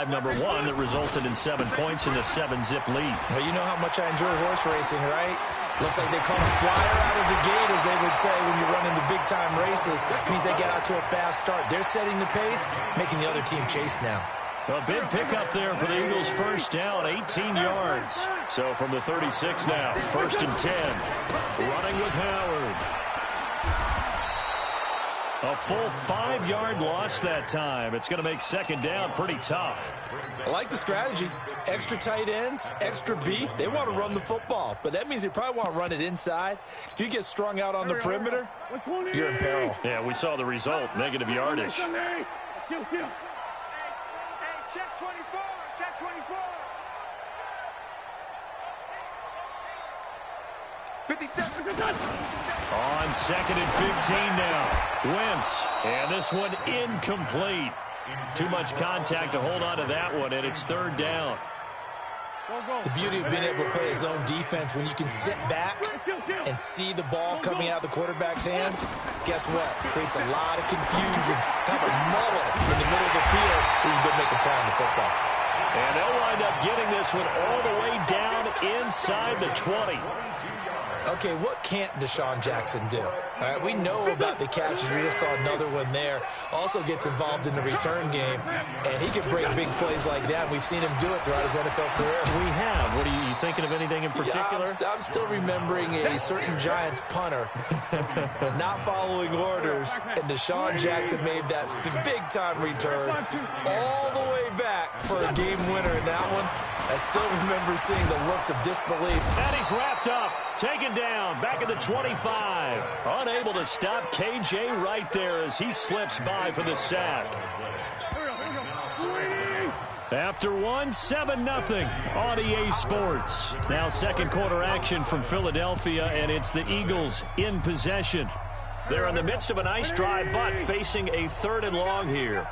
drive number one that resulted in 7 points in the 7-zip lead. Well, you know how much I enjoy horse racing, right? Looks like they caught a flyer out of the gate, as they would say when you're running the big-time races. It means they get out to a fast start. They're setting the pace, making the other team chase now. A big pickup there for the Eagles. First down, 18 yards. So from the 36 now, 1st and 10. Running with Howard. A full 5-yard loss that time. It's going to make 2nd down pretty tough. I like the strategy. Extra tight ends, extra beef. They want to run the football, but that means they probably want to run it inside. If you get strung out on the perimeter, you're in peril. Yeah, we saw the result, negative yardage. Check 24, check 24. 57. On 2nd and 15 now. Wentz, and this one incomplete. Too much contact to hold on to that one, and it's 3rd down. The beauty of being able to play his own defense, when you can sit back and see the ball coming out of the quarterback's hands, guess what? It creates a lot of confusion, kind of a muddle in the middle of the field where you can go make a play on the football. And they'll wind up getting this one all the way down inside the 20. Okay, what can't Deshaun Jackson do? All right, we know about the catches. We just saw another one there. Also gets involved in the return game, and he can break big plays like that. We've seen him do it throughout his NFL career. We have. What are you thinking of anything in particular? Yeah, I'm still remembering a certain Giants punter not following orders, and Deshaun Jackson made that big-time return all the way back for a game winner in that one. I still remember seeing the looks of disbelief. And he's wrapped up, taken down, back at the 25. Unable to stop KJ right there as he slips by for the sack. After one, 7-0 on EA Sports. Now 2nd quarter action from Philadelphia, and it's the Eagles in possession. They're in the midst of a nice drive, but facing a 3rd and long here.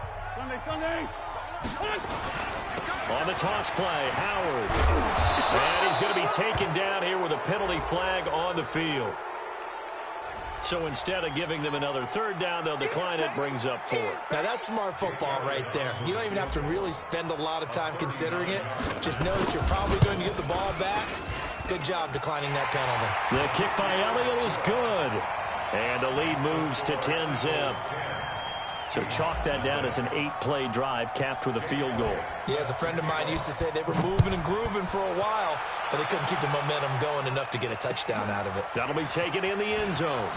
On the toss play, Howard. And he's going to be taken down here with a penalty flag on the field. So instead of giving them another 3rd down, they'll decline it, brings up 4. Now that's smart football right there. You don't even have to really spend a lot of time considering it. Just know that you're probably going to get the ball back. Good job declining that penalty. The kick by Elliott is good. And the lead moves to 10-zip. So chalk that down as an 8-play drive capped with a field goal. Yeah, as a friend of mine used to say, they were moving and grooving for a while, but they couldn't keep the momentum going enough to get a touchdown out of it. That'll be taken in the end zone.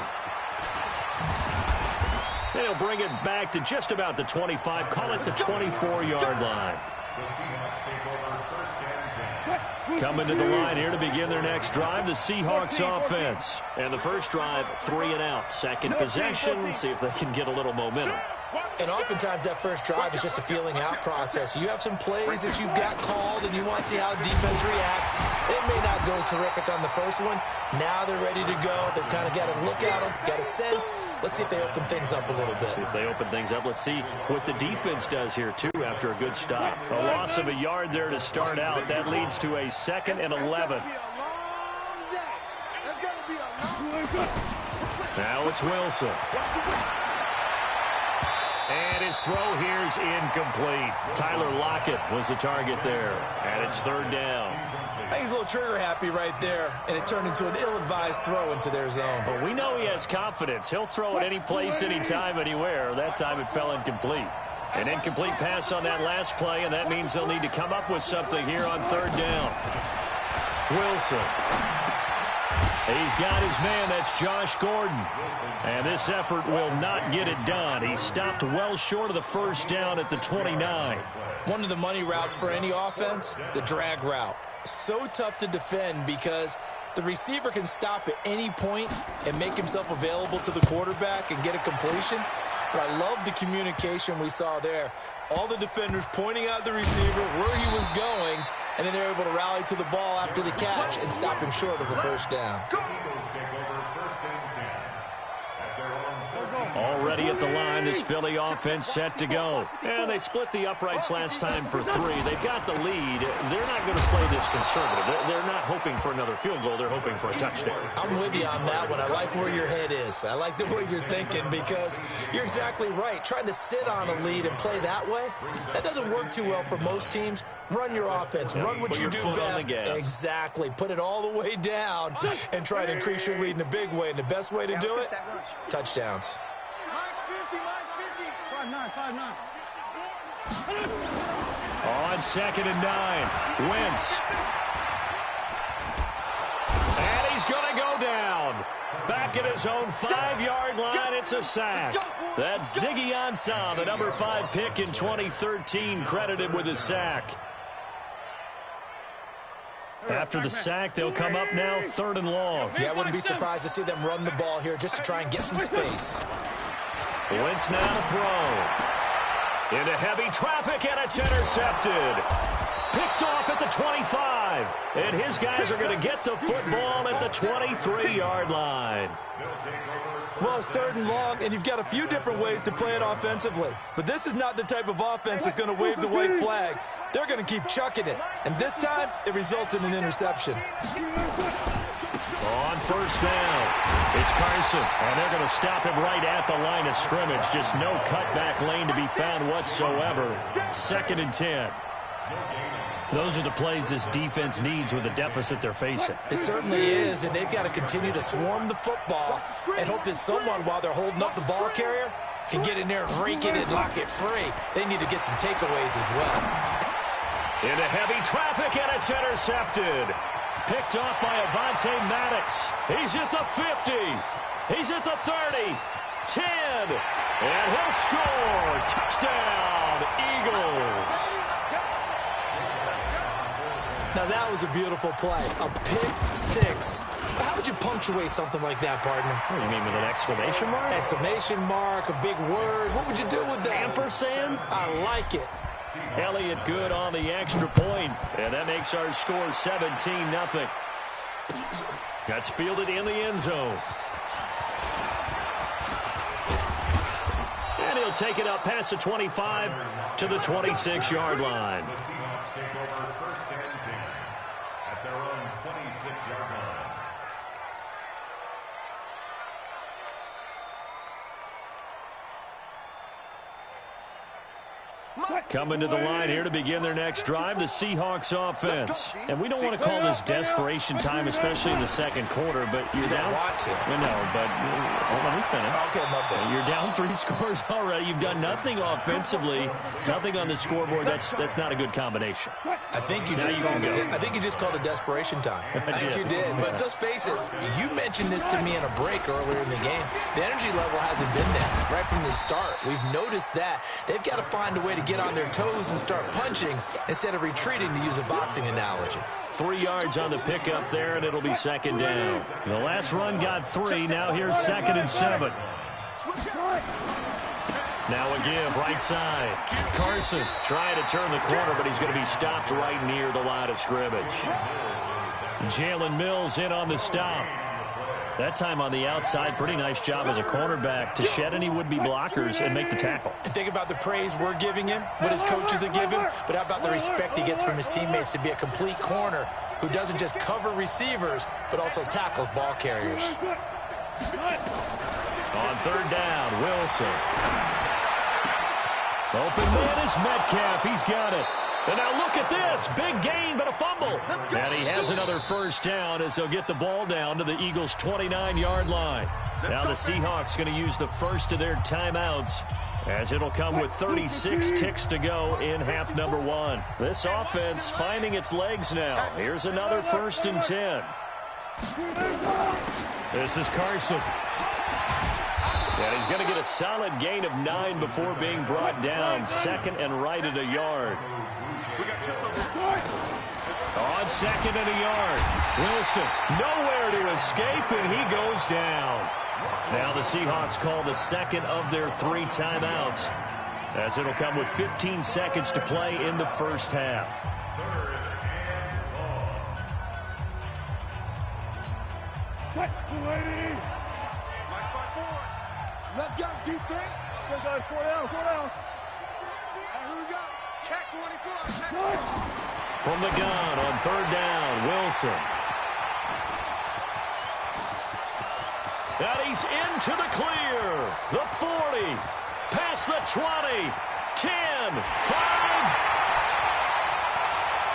They'll bring it back to just about the 25, call it the 24-yard line. Coming to the line here to begin their next drive, the Seahawks offense. And the first drive, 3 and out. Second possession, see if they can get a little momentum. And oftentimes that first drive is just a feeling out process. You have some plays that you've got called and you want to see how defense reacts. It may not go terrific on the first one. Now they're ready to go. They've kind of got to look at them, got a sense. Let's see if they open things up a little bit. See if they open things up. Let's see what the defense does here, too, after a good stop. A loss of a yard there to start out. That leads to a 2nd and 11. Now it's Wilson. And his throw here is incomplete. Tyler Lockett was the target there. And it's 3rd down. I think he's a little trigger happy right there, and it turned into an ill-advised throw into their zone. Well, we know he has confidence. He'll throw it any place, anytime, anywhere. That time it fell incomplete. An incomplete pass on that last play, and that means they'll need to come up with something here on 3rd down. Wilson. He's got his man. That's Josh Gordon. And this effort will not get it done. He stopped well short of the first down at the 29. One of the money routes for any offense, the drag route. So tough to defend because the receiver can stop at any point and make himself available to the quarterback and get a completion. But I love the communication we saw there. All the defenders pointing out the receiver, where he was going, and then they're able to rally to the ball after the catch and stop him short of a first down. Already at the line. This Philly offense set to go. And they split the uprights last time for 3. They've got the lead. They're not going to play this conservative. They're not hoping for another field goal. They're hoping for a touchdown. I'm with you on that one. I like where your head is. I like the way you're thinking because you're exactly right. Trying to sit on a lead and play that way, that doesn't work too well for most teams. Run your offense. Run what you do best. Exactly. Put it all the way down and try to increase your lead in a big way. And the best way to do it, touchdowns. Mine's 50, mine's 50. 5-9, 5-9. On 2nd and 9, Wentz. And he's going to go down. Back at his own 5-yard line, it's a sack. That's Ziggy Ansah, the number 5 pick in 2013, credited with a sack. After the sack, they'll come up now 3rd and long. Yeah, I wouldn't be surprised to see them run the ball here just to try and get some space. Wentz now to throw. Into heavy traffic, and it's intercepted. Picked off at the 25. And his guys are going to get the football at the 23-yard line. Well, it's 3rd and long, and you've got a few different ways to play it offensively. But this is not the type of offense that's going to wave the white flag. They're going to keep chucking it. And this time, it results in an interception. On 1st down, it's Carson. And they're going to stop him right at the line of scrimmage. Just no cutback lane to be found whatsoever. 2nd and 10. Those are the plays this defense needs with the deficit they're facing. It certainly is, and they've got to continue to swarm the football and hope that someone, while they're holding up the ball carrier, can get in there and rake it and lock it free. They need to get some takeaways as well. Into heavy traffic, and it's intercepted. Picked off by Avonte Maddox. He's at the 50. He's at the 30. 10. And he'll score. Touchdown, Eagles. Now, that was a beautiful play. A pick 6. How would you punctuate something like that, partner? What do you mean, with an exclamation mark? Exclamation mark, a big word. What would you do with that? Ampersand? I like it. Elliott good on the extra point, and that makes our score 17-0. That's fielded in the end zone. And he'll take it up past the 25 to the 26-yard line. At their own 26-yard line. Coming to the line here to begin their next drive, the Seahawks offense. And we don't want to call this desperation time, especially in the second quarter, but you're down. Want to. No, but let me finish. Okay, my bad. You're down 3 scores already. You've done nothing offensively, nothing on the scoreboard. That's not a good combination. I think you just called it desperation time. I think you did. But let's face it, you mentioned this to me in a break earlier in the game. The energy level hasn't been there right from the start. We've noticed that. They've got to find a way to get on their toes and start punching instead of retreating, to use a boxing analogy. 3 yards on the pickup there, and it'll be 2nd down. The last run got 3. Now here's 2nd and 7. Now a give, right side. Carson trying to turn the corner, but he's going to be stopped right near the line of scrimmage. Jalen Mills in on the stop. That time on the outside, pretty nice job as a cornerback to shed any would-be blockers and make the tackle. And think about the praise we're giving him, what his coaches are giving, but how about the respect he gets from his teammates to be a complete corner who doesn't just cover receivers, but also tackles ball carriers. On 3rd down, Wilson. Open man is Metcalf. He's got it. And now look at this. Big gain, but a fumble. And he has another 1st down as they'll get the ball down to the Eagles' 29-yard line. Now the Seahawks going to use the first of their timeouts as it'll come with 36 ticks to go in half number 1. This offense finding its legs now. Here's another 1st and 10. This is Carson. And he's going to get a solid gain of 9 before being brought down. 2nd and right at a yard. On 2nd and a yard. Wilson nowhere to escape, and he goes down. Now the Seahawks call the 2nd of their 3 timeouts, as it'll come with 15 seconds to play in the 1st half. Let's go, defense. Let's go, 4 down, 4 down. Hey, who we got? Check 24. Check 24. From the gun on third down, Wilson. And he's into the clear. The 40, past the 20, 10, 5.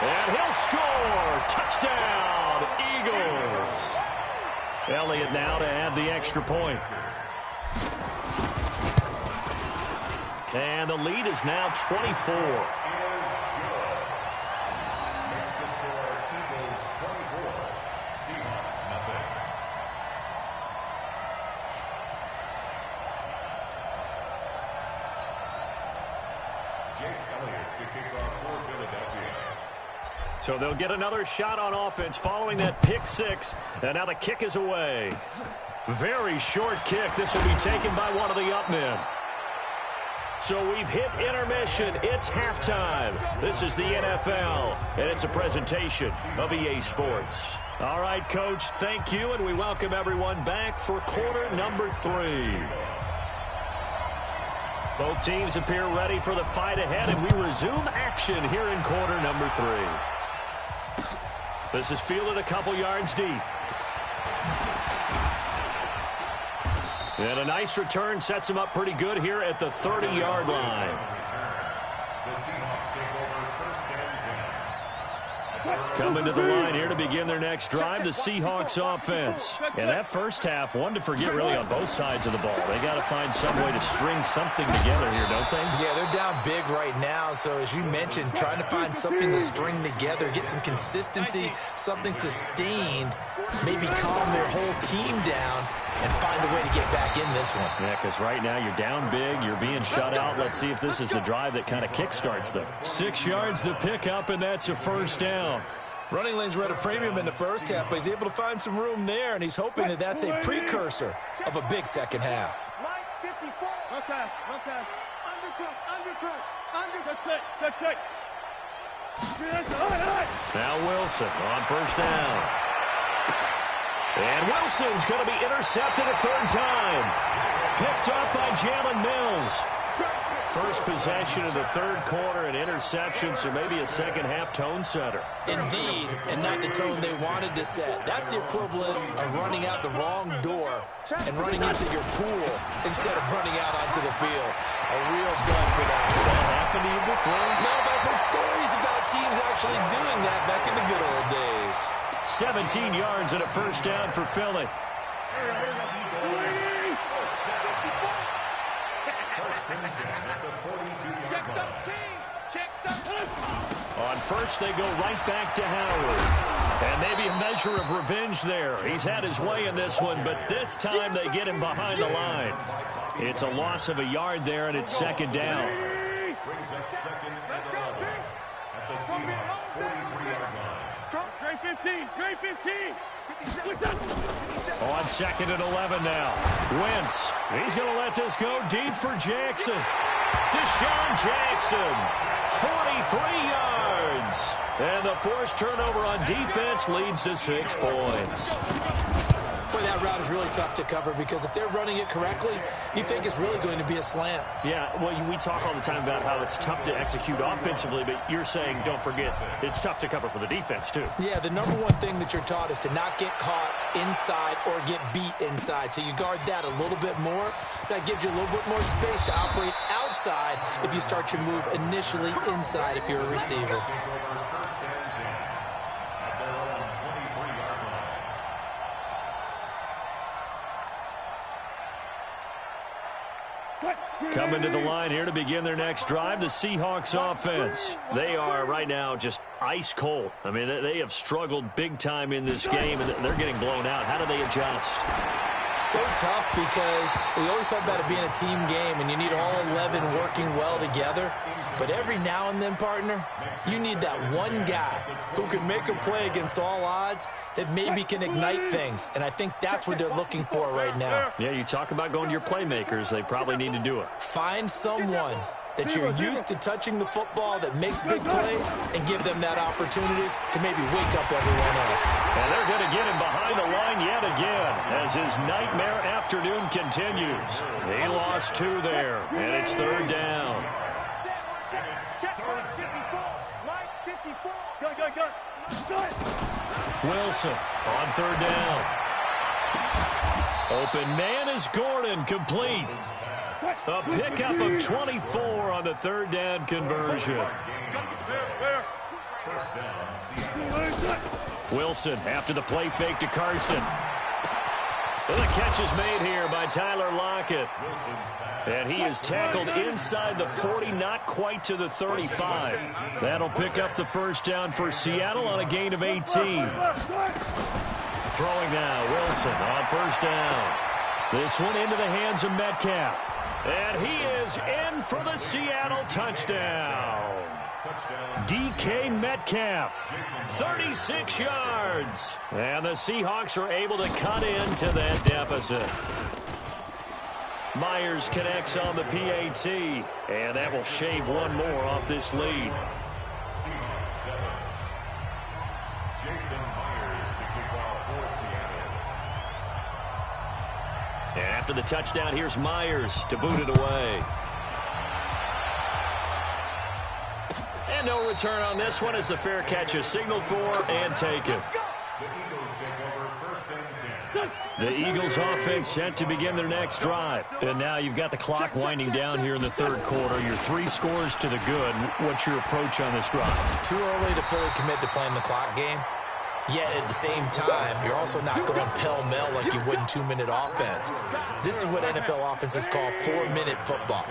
And he'll score. Touchdown, Eagles. Elliott now to add the extra point. And the lead is now 24. So they'll get another shot on offense following that pick six. And now the kick is away. Very short kick. This will be taken by one of the up men. So we've hit intermission. It's halftime. This is the NFL, and it's a presentation of EA Sports. All right, Coach, thank you, and we welcome everyone back for quarter number 3. Both teams appear ready for the fight ahead, and we resume action here in quarter number 3. This is fielded a couple yards deep. And a nice return sets him up pretty good here at the 30-yard line. Coming to the line here to begin their next drive, the Seahawks offense. And that first half, one to forget really on both sides of the ball. They got to find some way to string something together here, don't they? Yeah, they're down big right now. So as you mentioned, trying to find something to string together, get some consistency, something sustained, maybe calm their whole team down and find a way to get back in this one. Yeah, because right now you're down big, you're being shut out. Let's see if this is the drive that kind of kickstarts them. 6 yards the pickup, and that's a first down. Running lanes were at a premium in the first half, but he's able to find some room there, and he's hoping that that's a precursor of a big second half. Line 54. Okay, okay. Undercut. That's it. Now Wilson on first down. And Wilson's going to be intercepted a third time. Picked up by Jalen Mills. First possession of the third quarter, an interception, so maybe a second-half tone setter. Indeed, and not the tone they wanted to set. That's the equivalent of running out the wrong door and running into your pool instead of running out onto the field. A real dud for that. Has that happened to you before? No, but I've heard stories about teams actually doing that back in the good old days. 17 yards and a first down for Philly. On first, they go right back to Howard. And maybe a measure of revenge there. He's had his way in this one, but this time they get him behind the line. It's a loss of a yard there, and it's second down. Let's go, team. At the Seahawks 43-yard line. Stop. Great 15. Great 15. On second and 11 now. Wentz. He's going to let this go deep for Jackson. Deshaun Jackson. 43 yards. And the forced turnover on defense leads to 6 points. Boy, that route is really tough to cover because if they're running it correctly, you think it's really going to be a slant. Yeah, well, we talk all the time about how it's tough to execute offensively, but you're saying, don't forget, it's tough to cover for the defense, too. Yeah, the number one thing that you're taught is to not get caught inside or get beat inside. So you guard that a little bit more. So that gives you a little bit more space to operate outside if you start your move initially inside if you're a receiver. Coming to the line here to begin their next drive, the Seahawks offense. They are right now just ice cold. I mean, they have struggled big time in this game, and they're getting blown out. How do they adjust? So tough because we always talk about it being a team game, and you need all 11 working well together. But every now and then, partner, you need that one guy who can make a play against all odds that maybe can ignite things. And I think that's what they're looking for right now. Yeah, you talk about going to your playmakers. They probably need to do it. Find someone that you're used to touching the football, that makes big plays, and give them that opportunity to maybe wake up everyone else. And they're going to get him behind the line yet again as his nightmare afternoon continues. He lost 2 there, and it's third down. Check line 54. Line 54. Go. Wilson on third down. Open man is Gordon, complete. A pickup of 24 on the third down conversion. Wilson after the play fake to Carson. Well, the catch is made here by Tyler Lockett. And he is tackled inside the 40, not quite to the 35. That'll pick up the first down for Seattle on a gain of 18. Throwing now, Wilson on first down. This one into the hands of Metcalf. And he is in for the Seattle touchdown. DK Metcalf, 36 yards. And the Seahawks are able to cut into that deficit. Myers connects on the PAT, and that will shave one more off this lead. And after the touchdown, here's Myers to boot it away. And no return on this one as the fair catch is signaled for and taken. The Eagles offense set to begin their next drive. And now you've got the clock winding down here in the third quarter. You're 3 scores to the good. What's your approach on this drive? Too early to fully commit to playing the clock game. Yet at the same time, you're also not going pell-mell like you would in 2-minute offense. This is what NFL offenses call 4-minute football.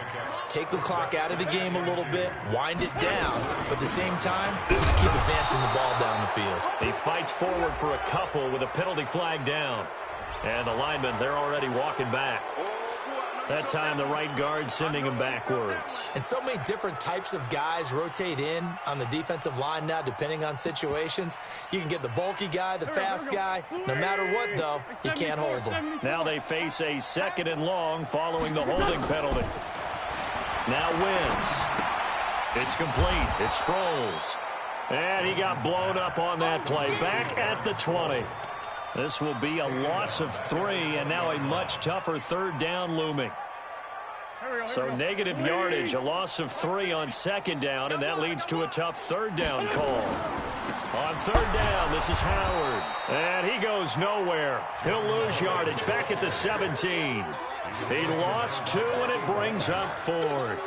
Take the clock out of the game a little bit, wind it down, but at the same time, keep advancing the ball down the field. He fights forward for a couple with a penalty flag down. And the linemen, they're already walking back. That time, the right guard sending him backwards. And so many different types of guys rotate in on the defensive line now, depending on situations. You can get the bulky guy, the fast guy. No matter what, though, you can't hold them. Now they face a 2nd and long following the holding penalty. Now Wentz. It's complete. It's Sproles. And he got blown up on that play. Back at the 20. This will be a loss of 3, and now a much tougher third down looming. So negative yardage, a loss of 3 on 2nd down, and that leads to a tough third down call. On 3rd down, this is Howard. And he goes nowhere. He'll lose yardage back at the 17. He lost 2, and it brings up 4th.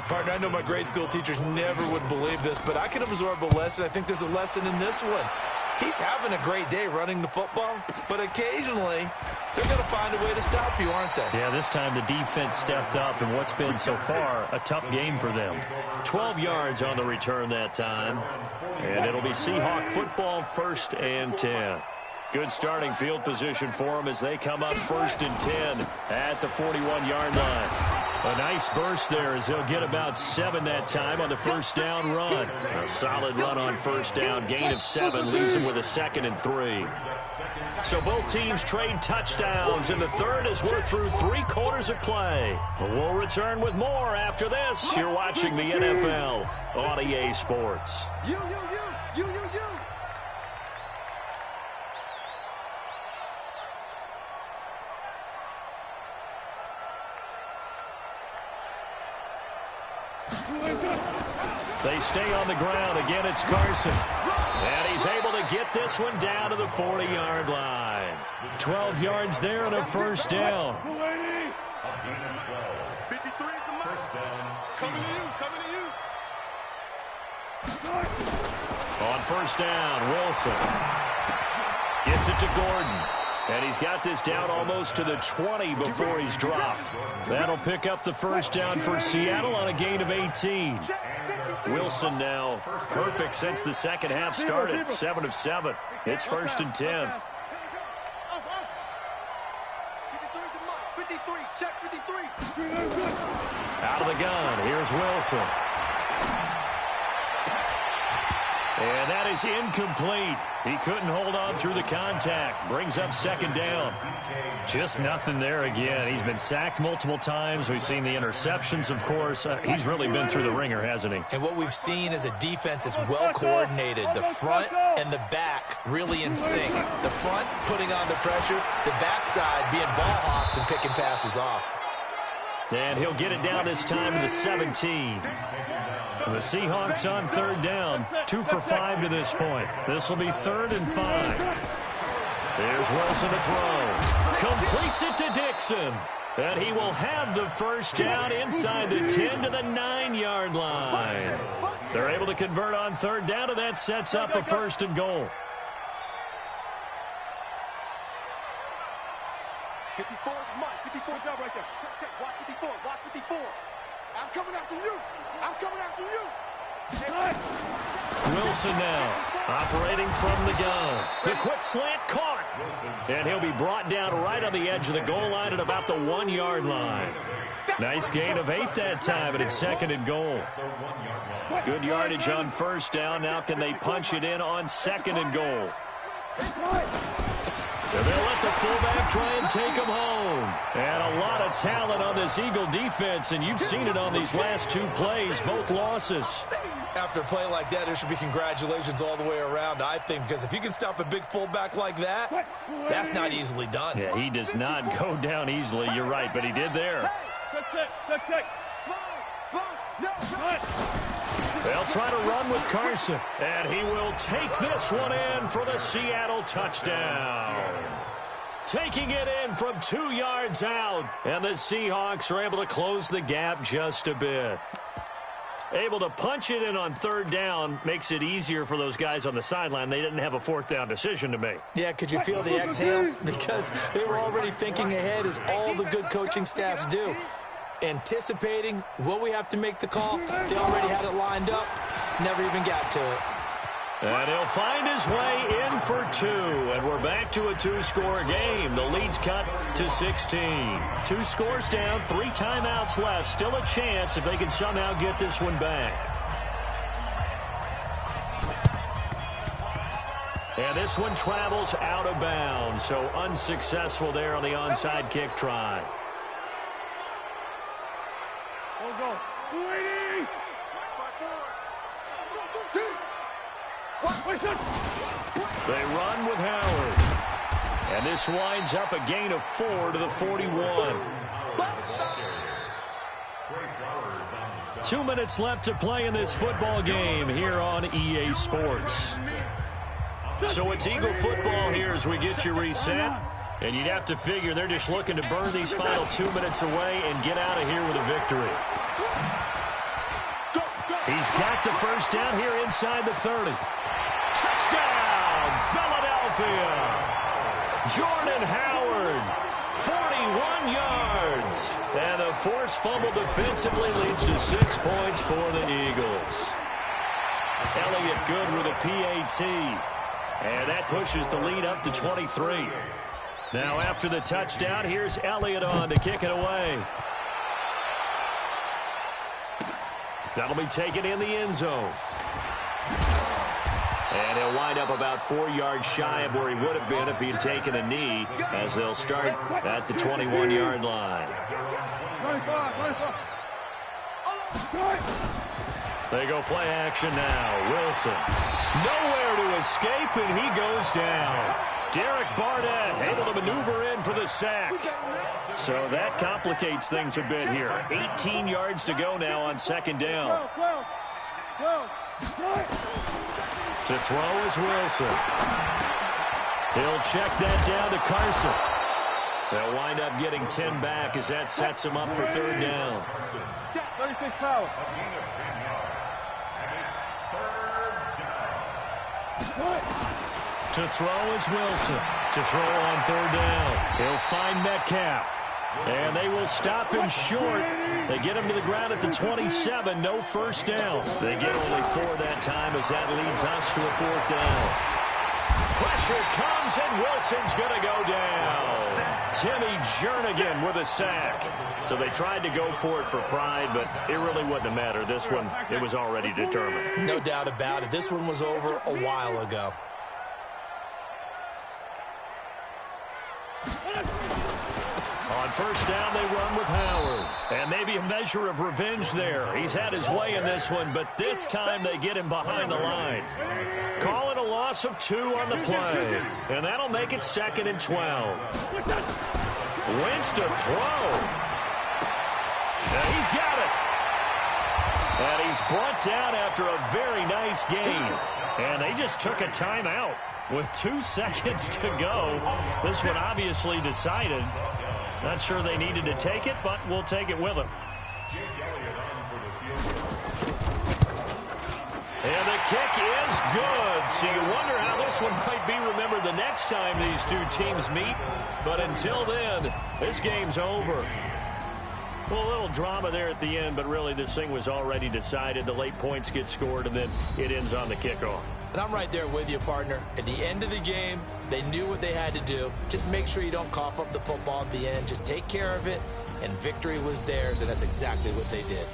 Partner, I know my grade school teachers never would believe this, but I can absorb a lesson. I think there's a lesson in this one. He's having a great day running the football, but occasionally they're going to find a way to stop you, aren't they? Yeah, this time the defense stepped up in what's been so far a tough game for them. 12 yards on the return that time, and it'll be Seahawk football 1st and 10. Good starting field position for them as they come up 1st and 10 at the 41-yard line. A nice burst there as they'll get about 7 that time on the first down run. A solid run on first down. Gain of 7 leaves them with a 2nd and 3. So both teams trade touchdowns in the third as we're through 3 quarters of play. We'll return with more after this. You're watching the NFL on EA Sports. You. They stay on the ground. Again, it's Carson. And he's able to get this one down to the 40-yard line. 12 yards there and a first down. 53 is the mark. Coming to you. On first down, Wilson gets it to Gordon. And he's got this down almost to the 20 before he's dropped. That'll pick up the first down for Seattle on a gain of 18. Wilson now perfect since the second half started, 7 of 7. It's 1st and 10. 53, check 53. Out of the gun, here's Wilson. And that is incomplete. He couldn't hold on through the contact. Brings up second down. Just nothing there again. He's been sacked multiple times. We've seen the interceptions, of course. He's really been through the ringer, hasn't he? And what we've seen is a defense that's well coordinated. The front and the back really in sync. The front putting on the pressure. The backside being ball hawks and picking passes off. And he'll get it down this time to the 17. The Seahawks on third down. 2 for 5 to this point. This will be 3rd and 5. There's Wilson to throw. Completes it to Dixon. And he will have the first down inside the 10 to the 9-yard line. They're able to convert on third down, and that sets up a 1st and goal. 54, Mike, 54 job right there. Check, watch 54, watch 54. I'm coming after you. I'm coming after you. Wilson now operating from the gun. The quick slant caught. And he'll be brought down right on the edge of the goal line at about the 1-yard line. Nice gain of 8 that time, and it's 2nd and goal. Good yardage on first down. Now can they punch it in on 2nd and goal? So they'll let the fullback try and take him home. And a lot of talent on this Eagle defense, and you've seen it on these last 2 plays, both losses. After a play like that, there should be congratulations all the way around, I think, because if you can stop a big fullback like that, that's not easily done. Yeah, he does not go down easily, you're right, but he did there. They'll try to run with Carson, and he will take this one in for the Seattle touchdown. Taking it in from 2 yards out, and the Seahawks are able to close the gap just a bit. Able to punch it in on third down makes it easier for those guys on the sideline. They didn't have a 4th down decision to make. Yeah, could you feel the exhale? Because they were already thinking ahead, as all the good coaching staffs do. Anticipating, will we have to make the call? They already had it lined up, never even got to it. And he'll find his way in for 2, and we're back to a 2-score game. The lead's cut to 16. 2 scores down, 3 timeouts left. Still a chance if they can somehow get this one back. And this one travels out of bounds, so unsuccessful there on the onside kick try. Go. 280. They run with Howard. And this winds up a gain of 4 to the 41. 2 minutes left to play in this football game here on EA Sports. So it's Eagle football here as we get you reset. And you'd have to figure they're just looking to burn these final 2 minutes away and get out of here with a victory. He's got the first down here inside the 30. Touchdown, Philadelphia! Jordan Howard, 41 yards. And the forced fumble defensively leads to 6 points for the Eagles. Elliott good with a PAT. And that pushes the lead up to 23. Now after the touchdown, here's Elliott on to kick it away. That'll be taken in the end zone. And he'll wind up about 4 yards shy of where he would have been if he had taken a knee, as they'll start at the 21-yard line. They go play action now. Wilson nowhere to escape, and he goes down. Derek Barnett able to maneuver in for the sack. So that complicates things a bit here. 18 yards to go now on second down. To throw is Wilson. He'll check that down to Carson. They'll wind up getting 10 back as that sets him up for third down. 36 power. To throw is Wilson. To throw on third down. He'll find Metcalf. And they will stop him short. They get him to the ground at the 27. No first down. They get only 4 that time as that leads us to a 4th down. Pressure comes, and Wilson's going to go down. Timmy Jernigan with a sack. So they tried to go for it for pride, but it really wouldn't have mattered. This one, it was already determined. No doubt about it. This one was over a while ago. On first down, they run with Howard. And maybe a measure of revenge there. He's had his way in this one, but this time they get him behind the line. Call it a loss of 2 on the play. And that'll make it 2nd and 12. Wentz to throw. And he's got it. And he's brought down after a very nice gain. And they just took a timeout with 2 seconds to go. This one obviously decided. Not sure they needed to take it, but we'll take it with them. And the kick is good. So you wonder how this one might be remembered the next time these two teams meet. But until then, this game's over. Well, a little drama there at the end, but really this thing was already decided. The late points get scored, and then it ends on the kickoff. And I'm right there with you, partner. At the end of the game, they knew what they had to do. Just make sure you don't cough up the football at the end. Just take care of it, and victory was theirs, and that's exactly what they did.